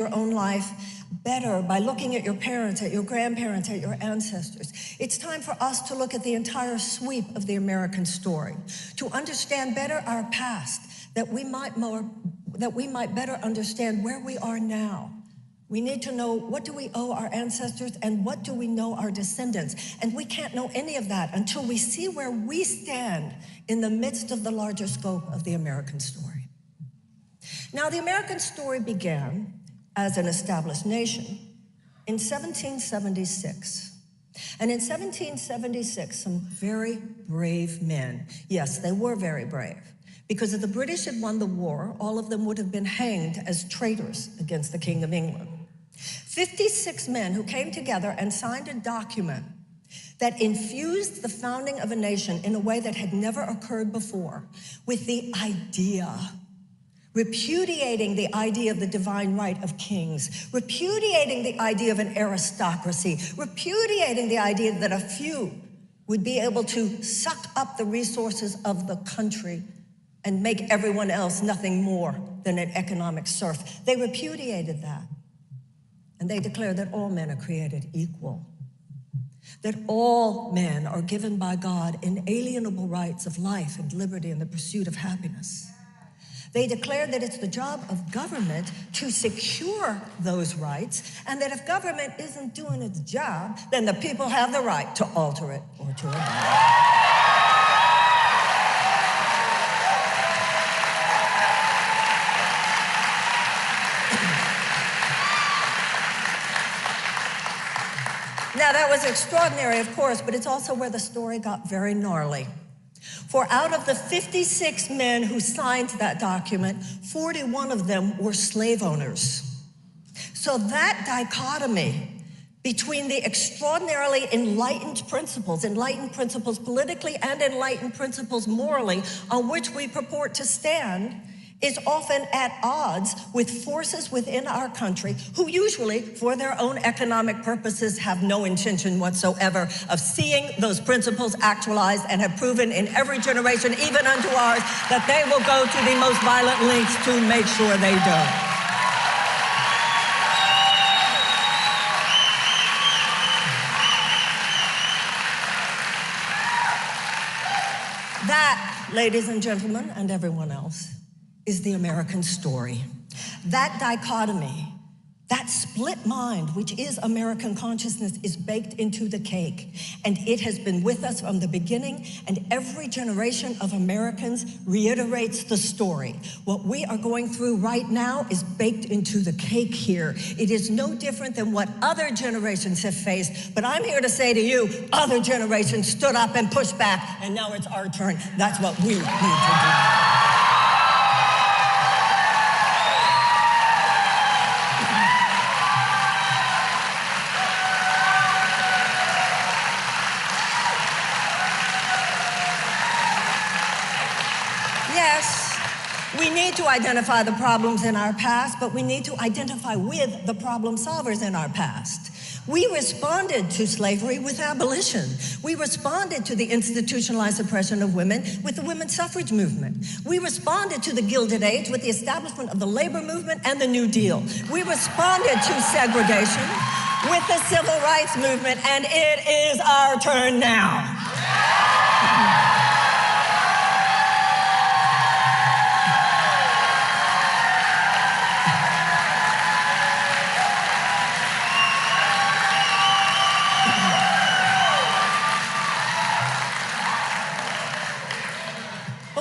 your own life better by looking at your parents, at your grandparents, at your ancestors. It's time for us to look at the entire sweep of the American story, to understand better our past, that we might better understand where we are now. We need to know, what do we owe our ancestors and what do we know our descendants? And we can't know any of that until we see where we stand in the midst of the larger scope of the American story. Now, the American story began as an established nation in 1776. And in 1776, some very brave men, yes, they were very brave, because if the British had won the war, all of them would have been hanged as traitors against the King of England. 56 men who came together and signed a document that infused the founding of a nation in a way that had never occurred before, with the idea, repudiating the idea of the divine right of kings, repudiating the idea of an aristocracy, repudiating the idea that a few would be able to suck up the resources of the country and make everyone else nothing more than an economic serf. They repudiated that. And they declared that all men are created equal, that all men are given by God inalienable rights of life and liberty and the pursuit of happiness. They declared that it's the job of government to secure those rights, and that if government isn't doing its job, then the people have the right to alter it or to abolish it. Now, that was extraordinary, of course, but it's also where the story got very gnarly. For out of the 56 men who signed that document, 41 of them were slave owners. So that dichotomy between the extraordinarily enlightened principles politically and enlightened principles morally, on which we purport to stand, is often at odds with forces within our country who usually, for their own economic purposes, have no intention whatsoever of seeing those principles actualized, and have proven in every generation, even unto ours, that they will go to the most violent lengths to make sure they don't. That, ladies and gentlemen, and everyone else, is the American story. That dichotomy, that split mind, which is American consciousness, is baked into the cake. And it has been with us from the beginning, and every generation of Americans reiterates the story. What we are going through right now is baked into the cake here. It is no different than what other generations have faced, but I'm here to say to you, other generations stood up and pushed back, and now it's our turn. That's what we need to do. Yes, we need to identify the problems in our past, but we need to identify with the problem solvers in our past. We responded to slavery with abolition. We responded to the institutionalized oppression of women with the women's suffrage movement. We responded to the Gilded Age with the establishment of the labor movement and the New Deal. We responded to segregation with the civil rights movement, and it is our turn now.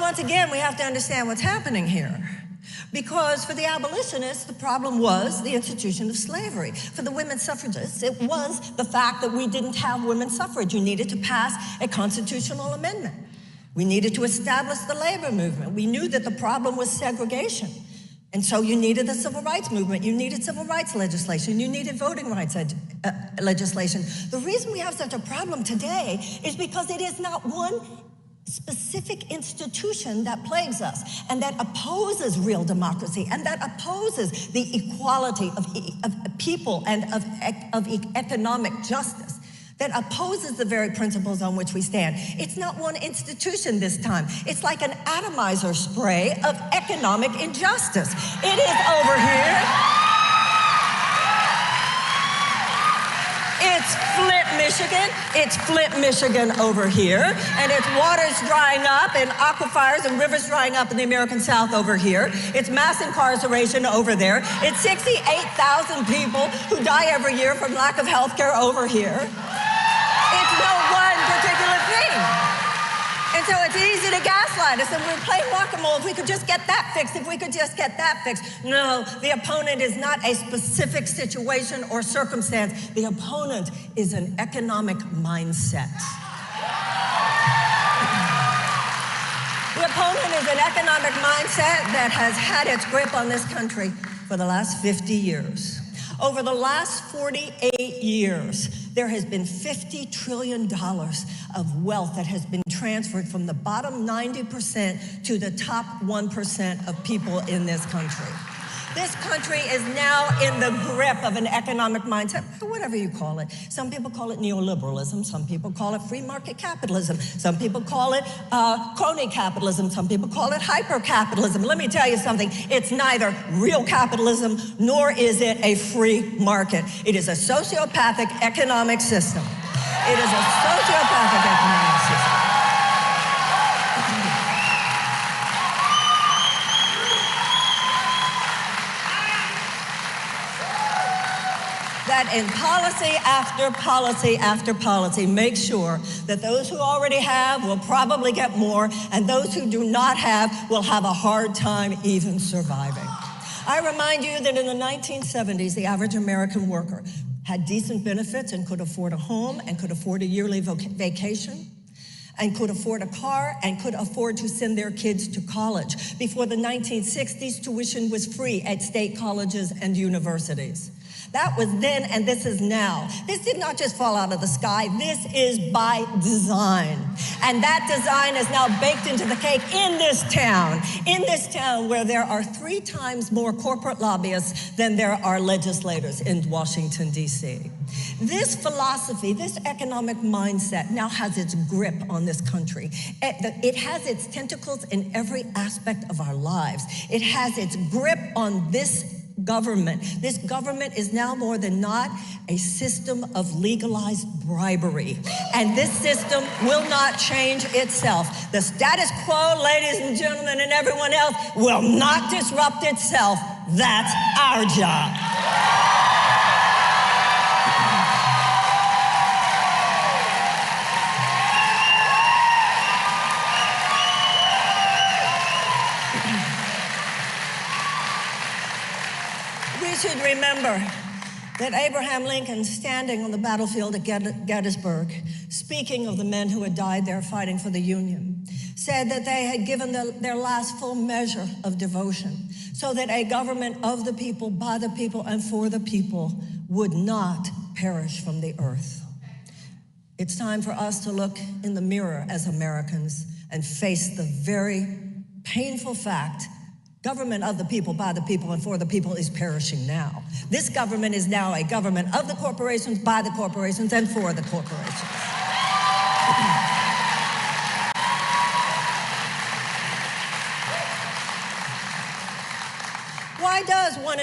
Once again, we have to understand what's happening here. Because for the abolitionists, the problem was the institution of slavery. For the women's suffragists, it was the fact that we didn't have women's suffrage. You needed to pass a constitutional amendment. We needed to establish the labor movement. We knew that the problem was segregation. And so you needed the civil rights movement. You needed civil rights legislation. You needed voting rights legislation. The reason we have such a problem today is because it is not one specific institution that plagues us and that opposes real democracy and that opposes the equality of people and of economic justice, that opposes the very principles on which we stand. It's not one institution this time. It's like an atomizer spray of economic injustice. It is over here. Michigan, it's Flint, Michigan over here, and it's waters drying up and aquifers and rivers drying up in the American South over here. It's mass incarceration over there. It's 68,000 people who die every year from lack of health care over here. It's no one particular thing. And so it's easy to gaslight us, and we're playing whack-a-mole. If we could just get that fixed, if we could just get that fixed. No, the opponent is not a specific situation or circumstance. The opponent is an economic mindset. The opponent is an economic mindset that has had its grip on this country for the last 50 years. Over the last 48 years, there has been $50 trillion of wealth that has been transferred from the bottom 90% to the top 1% of people in this country. This country is now in the grip of an economic mindset, whatever you call it. Some people call it neoliberalism. Some people call it free market capitalism. Some people call it crony capitalism. Some people call it hyper-capitalism. Let me tell you something. It's neither real capitalism nor is it a free market. It is a sociopathic economic system. It is a sociopathic economic system. That in policy after policy after policy makes sure that those who already have will probably get more, and those who do not have will have a hard time even surviving. I remind you that in the 1970s, the average American worker had decent benefits and could afford a home and could afford a yearly vacation and could afford a car and could afford to send their kids to college. Before the 1960s, tuition was free at state colleges and universities. That was then, and this is now. This did not just fall out of the sky. This is by design. And that design is now baked into the cake in this town where there are 3 times more corporate lobbyists than there are legislators in Washington, D.C. This philosophy, this economic mindset now has its grip on this country. It has its tentacles in every aspect of our lives. It has its grip on this government. This government is now more than not a system of legalized bribery. And this system will not change itself. The status quo, ladies and gentlemen, and everyone else will not disrupt itself. That's our job. We should remember that Abraham Lincoln, standing on the battlefield at Gettysburg, speaking of the men who had died there fighting for the Union, said that they had given their last full measure of devotion so that a government of the people, by the people, and for the people would not perish from the earth. It's time for us to look in the mirror as Americans and face the very painful fact government of the people, by the people, and for the people is perishing now. This government is now a government of the corporations, by the corporations, and for the corporations. Why does 1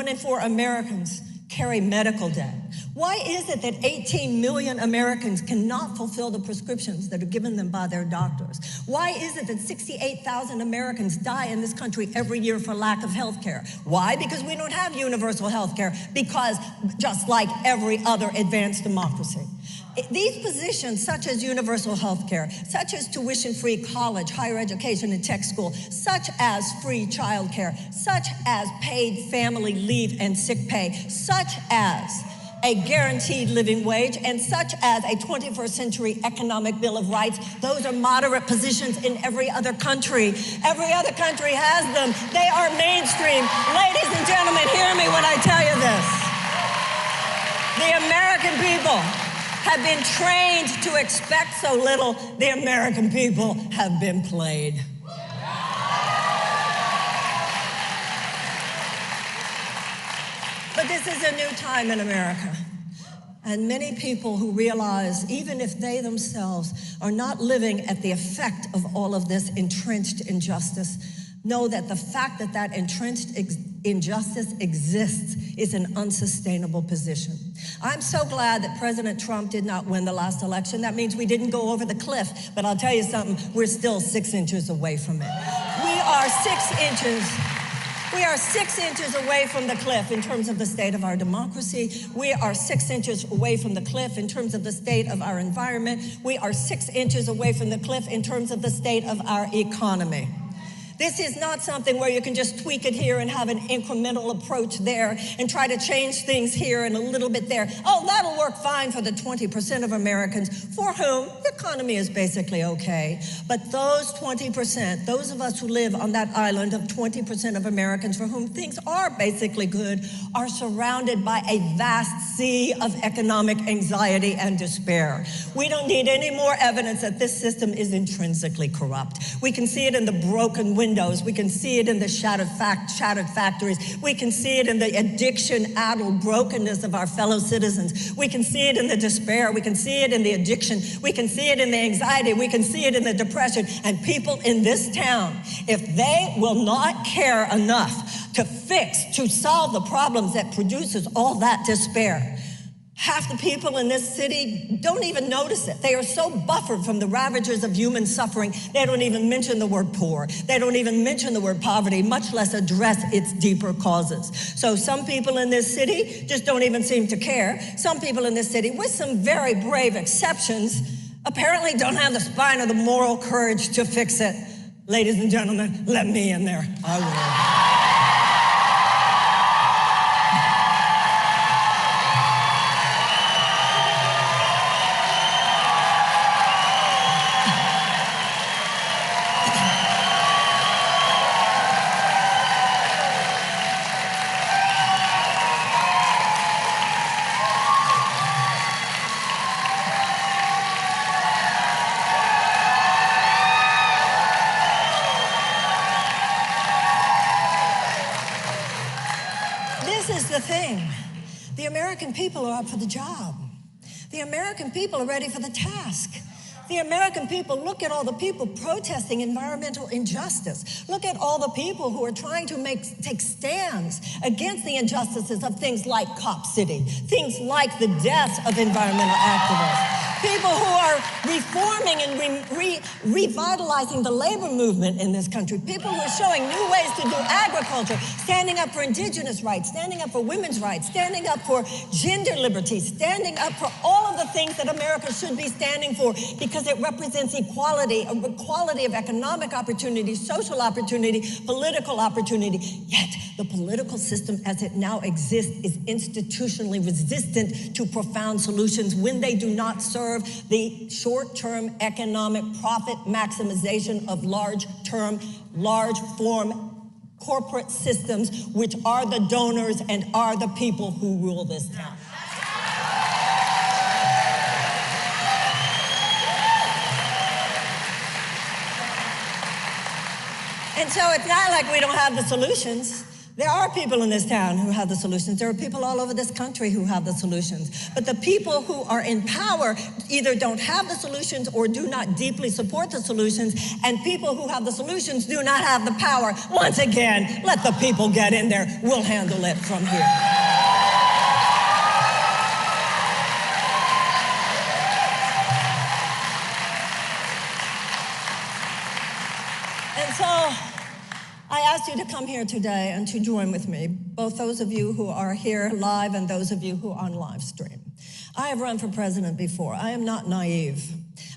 in 4 Americans carry medical debt? Why is it that 18 million Americans cannot fulfill the prescriptions that are given them by their doctors? Why is it that 68,000 Americans die in this country every year for lack of health care? Why? Because we don't have universal health care, because just like every other advanced democracy. These positions, such as universal health care, such as tuition-free college, higher education, and tech school, such as free child care, such as paid family leave and sick pay, such as a guaranteed living wage, and such as a 21st century economic bill of rights. Those are moderate positions in every other country. Every other country has them. They are mainstream. Ladies and gentlemen, hear me when I tell you this. The American people have been trained to expect so little. The American people have been played. But this is a new time in America. And many people who realize, even if they themselves are not living at the effect of all of this entrenched injustice, know that the fact that that entrenched injustice exists is an unsustainable position. I'm so glad that President Trump did not win the last election. That means we didn't go over the cliff, but I'll tell you something, we're still 6 inches away from it. We are 6 inches away from the cliff in terms of the state of our democracy. We are 6 inches away from the cliff in terms of the state of our environment. We are 6 inches away from the cliff in terms of the state of our economy. This is not something where you can just tweak it here and have an incremental approach there and try to change things here and a little bit there. Oh, that'll work fine for the 20% of Americans for whom the economy is basically okay. But those 20%, those of us who live on that island of 20% of Americans for whom things are basically good, are surrounded by a vast sea of economic anxiety and despair. We don't need any more evidence that this system is intrinsically corrupt. We can see it in the broken windows. We can see it in the shattered factories. We can see it in the addiction-addled brokenness of our fellow citizens. We can see it in the despair. We can see it in the addiction. We can see it in the anxiety. We can see it in the depression. And people in this town, if they will not care enough to solve the problems that produces all that despair, half the people in this city don't even notice it. They are so buffered from the ravages of human suffering, they don't even mention the word poor. They don't even mention the word poverty, much less address its deeper causes. So some people in this city just don't even seem to care. Some people in this city, with some very brave exceptions, apparently don't have the spine or the moral courage to fix it. Ladies and gentlemen, let me in there. I will. The thing, the American people are up for the job. The American people are ready for the task. The American people, look at all the people protesting environmental injustice. Look at all the people who are trying to take stands against the injustices of things like Cop City, things like the deaths of environmental activists. People who are reforming and revitalizing the labor movement in this country. People who are showing new ways to do agriculture, standing up for indigenous rights, standing up for women's rights, standing up for gender liberty, standing up for all of the things that America should be standing for because it represents equality of economic opportunity, social opportunity, political opportunity. Yet the political system as it now exists is institutionally resistant to profound solutions when they do not serve the short-term economic profit maximization of large-form corporate systems, which are the donors and are the people who rule this town. And so it's not like we don't have the solutions. There are people in this town who have the solutions. There are people all over this country who have the solutions. But the people who are in power either don't have the solutions or do not deeply support the solutions. And people who have the solutions do not have the power. Once again, let the people get in there. We'll handle it from here. And so I asked you to come here today and to join with me, both those of you who are here live and those of you who are on live stream. I have run for president before. I am not naive.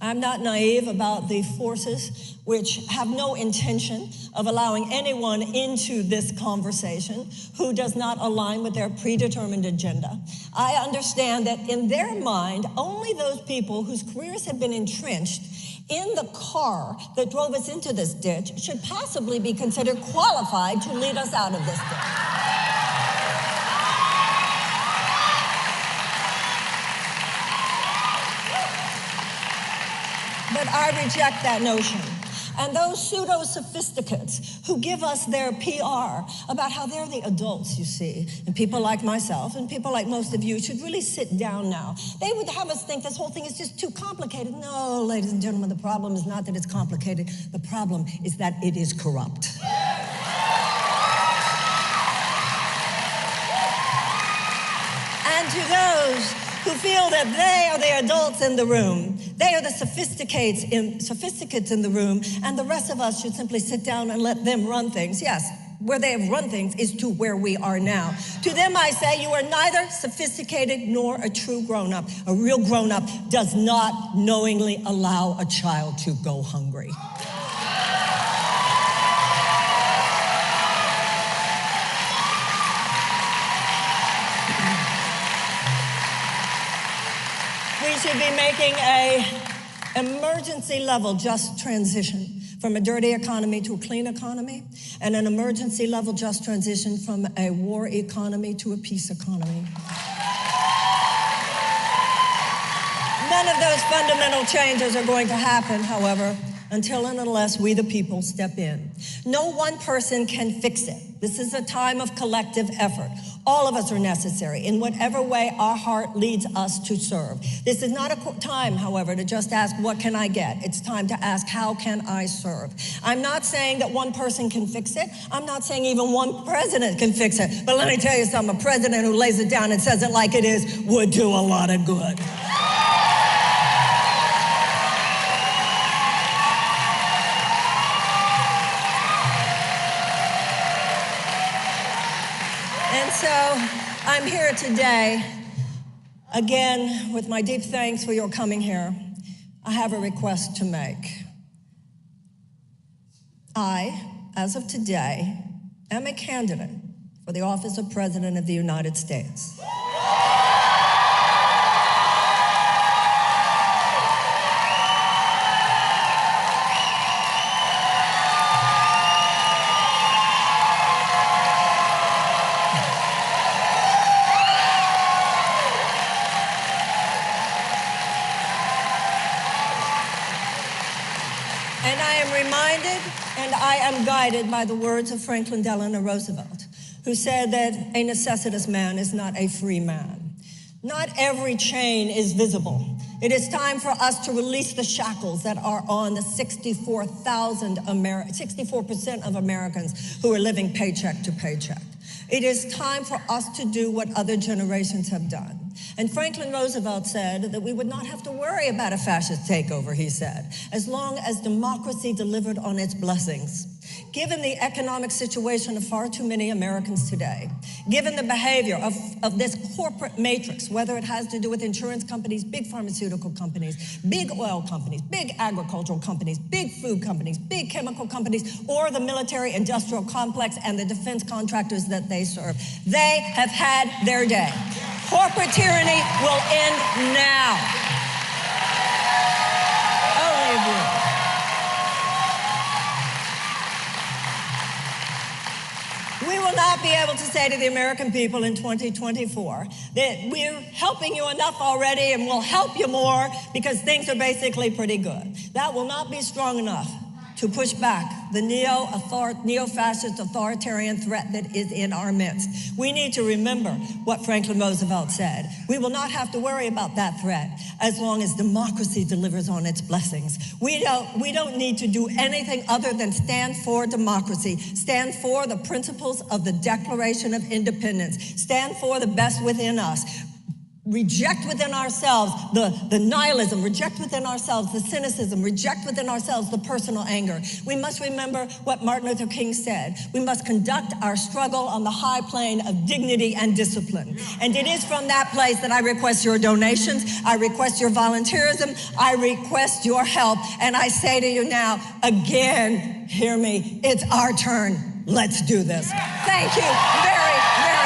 I'm not naive about the forces which have no intention of allowing anyone into this conversation who does not align with their predetermined agenda. I understand that in their mind, only those people whose careers have been entrenched in the car that drove us into this ditch should possibly be considered qualified to lead us out of this ditch. But I reject that notion. And those pseudo-sophisticates who give us their PR about how they're the adults, you see, and people like myself and people like most of you should really sit down now. They would have us think this whole thing is just too complicated. No, ladies and gentlemen, the problem is not that it's complicated. The problem is that it is corrupt. And to those who feel that they are the adults in the room, they are the sophisticates in the room, and the rest of us should simply sit down and let them run things. Yes, where they have run things is to where we are now. To them I say, you are neither sophisticated nor a true grown-up. A real grown-up does not knowingly allow a child to go hungry. We should be making an emergency level just transition from a dirty economy to a clean economy, and an emergency level just transition from a war economy to a peace economy. None of those fundamental changes are going to happen, however, until and unless we the people step in. No one person can fix it. This is a time of collective effort. All of us are necessary in whatever way our heart leads us to serve. This is not a time, however, to just ask, what can I get? It's time to ask, how can I serve? I'm not saying that one person can fix it. I'm not saying even one president can fix it. But let me tell you something, a president who lays it down and says it like it is would do a lot of good. And so I'm here today, again, with my deep thanks for your coming here. I have a request to make. I, as of today, am a candidate for the office of President of the United States. And I am reminded and I am guided by the words of Franklin Delano Roosevelt, who said that a necessitous man is not a free man. Not every chain is visible. It is time for us to release the shackles that are on the 64% of Americans who are living paycheck to paycheck. It is time for us to do what other generations have done. And Franklin Roosevelt said that we would not have to worry about a fascist takeover, he said, as long as democracy delivered on its blessings. Given the economic situation of far too many Americans today, given the behavior of this corporate matrix, whether it has to do with insurance companies, big pharmaceutical companies, big oil companies, big agricultural companies, big food companies, big chemical companies, or the military-industrial complex and the defense contractors that they serve, they have had their day. Corporate tyranny will end now. Only of you. We will not be able to say to the American people in 2024 that we're helping you enough already and we'll help you more because things are basically pretty good. That will not be strong enough to push back the neo-fascist authoritarian threat that is in our midst. We need to remember what Franklin Roosevelt said. We will not have to worry about that threat as long as democracy delivers on its blessings. We don't need to do anything other than stand for democracy, stand for the principles of the Declaration of Independence, stand for the best within us. Reject within ourselves the nihilism, reject within ourselves the cynicism, reject within ourselves the personal anger. We must remember what Martin Luther King said. We must conduct our struggle on the high plane of dignity and discipline. And it is from that place that I request your donations, I request your volunteerism, I request your help. And I say to you now, again, hear me, it's our turn. Let's do this. Thank you very, very much.